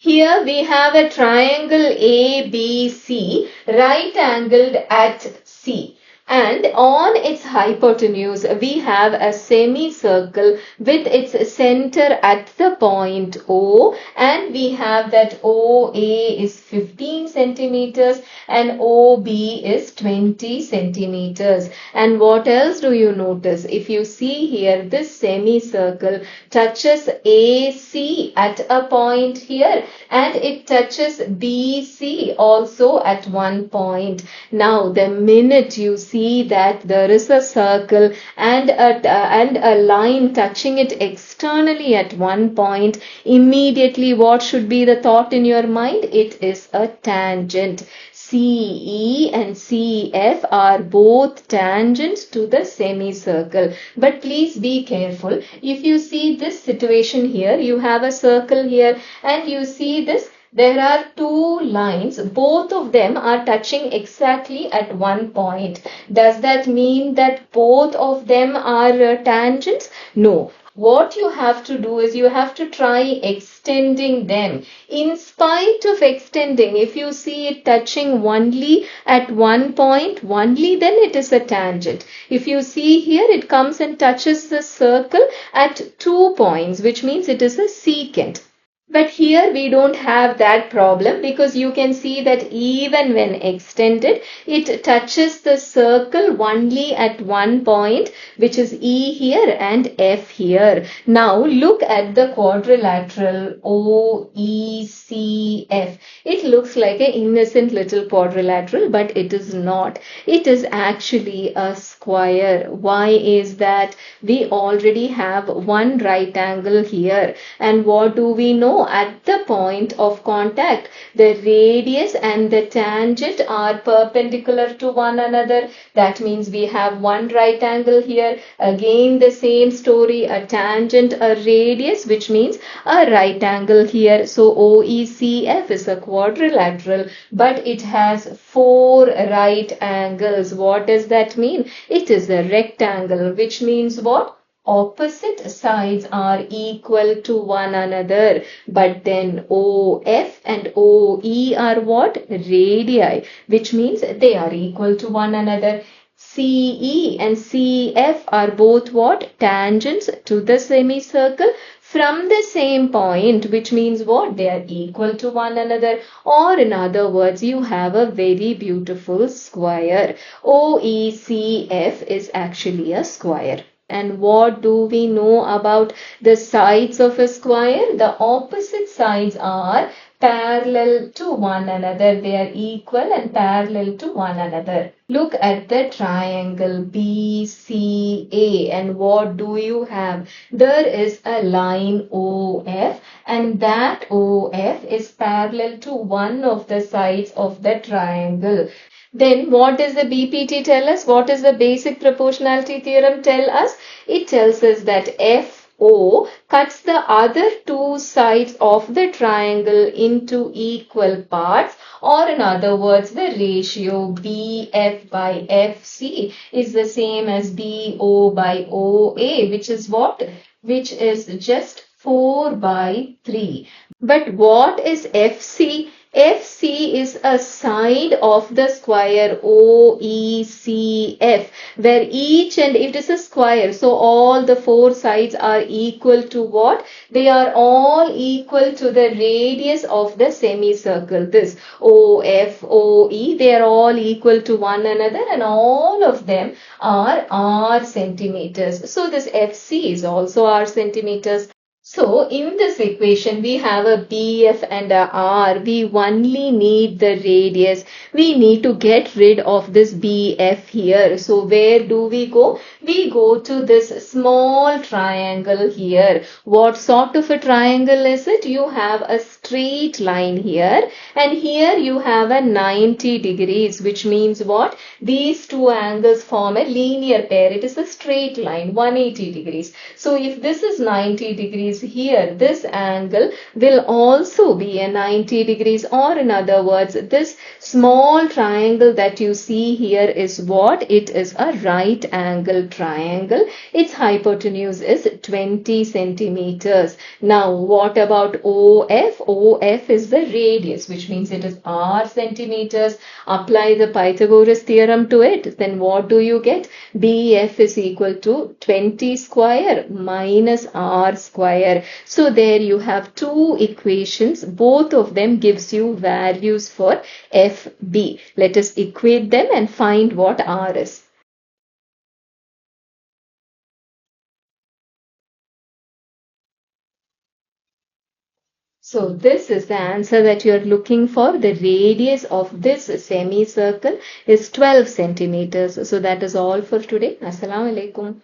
Here we have a triangle ABC right angled at C. And on its hypotenuse, we have a semicircle with its center at the point O, and we have that OA is 15 centimeters and OB is 20 centimeters. And what else do you notice? If you see here, this semicircle touches AC at a point here, and it touches BC also at one point. Now, the minute you see that there is a circle and a line touching it externally at one point, immediately what should be the thought in your mind? It is a tangent. CE and CF are both tangents to the semicircle. But please be careful. If you see this situation here, you have a circle here and you see this. There are two lines, both of them are touching exactly at one point. Does that mean that both of them are tangents? No. What you have to do is you have to try extending them. In spite of extending, if you see it touching only at one point, only, then it is a tangent. If you see here, it comes and touches the circle at 2 points, which means it is a secant. But here we don't have that problem, because you can see that even when extended, it touches the circle only at one point, which is E here and F here. Now look at the quadrilateral OECF. It looks like an innocent little quadrilateral, but it is not. It is actually a square. Why is that? We already have one right angle here. And what do we know? At the point of contact, the radius and the tangent are perpendicular to one another. That means we have one right angle here. Again the same story, a tangent, a radius, which means a right angle here. So OECF is a quadrilateral, but it has 4 right angles. What does that mean? It is a rectangle, which means what? Opposite sides are equal to one another, but then OF and OE are what? Radii, which means they are equal to one another. CE and CF are both what? Tangents to the semicircle from the same point, which means what? They are equal to one another. Or in other words, you have a very beautiful square. OECF is actually a square. And what do we know about the sides of a square? The opposite sides are parallel to one another. They are equal and parallel to one another. Look at the triangle BCA, and what do you have? There is a line OF, and that OF is parallel to one of the sides of the triangle. Then what does the BPT tell us? What does the basic proportionality theorem tell us? It tells us that FO cuts the other two sides of the triangle into equal parts, or in other words, the ratio BF by FC is the same as BO by OA, which is what? Which is just 4 by 3. But what is FC? FC is a side of the square OECF, where each and it is a square, so all the 4 sides are equal to what? They are all equal to the radius of the semicircle. This OF, OE, they are all equal to one another, and all of them are R centimeters. So this FC is also R centimeters. So in this equation, we have a BF and a R. We only need the radius. We need to get rid of this BF here. So where do we go? We go to this small triangle here. What sort of a triangle is it? You have a straight line here, and here you have a 90 degrees, which means what? These two angles form a linear pair. It is a straight line, 180 degrees. So if this is 90 degrees, degrees here, this angle will also be a 90 degrees, or in other words, this small triangle that you see here is what? It is a right angle triangle. Its hypotenuse is 20 centimeters. Now, what about OF? OF is the radius, which means it is r centimeters. Apply the Pythagoras theorem to it. Then what do you get? BF is equal to 20 square minus r square. So there you have two equations. Both of them gives you values for FB. Let us equate them and find what r is. So this is the answer that you are looking for. The radius of this semicircle is 12 centimeters. So that is all for today. Assalamu alaikum.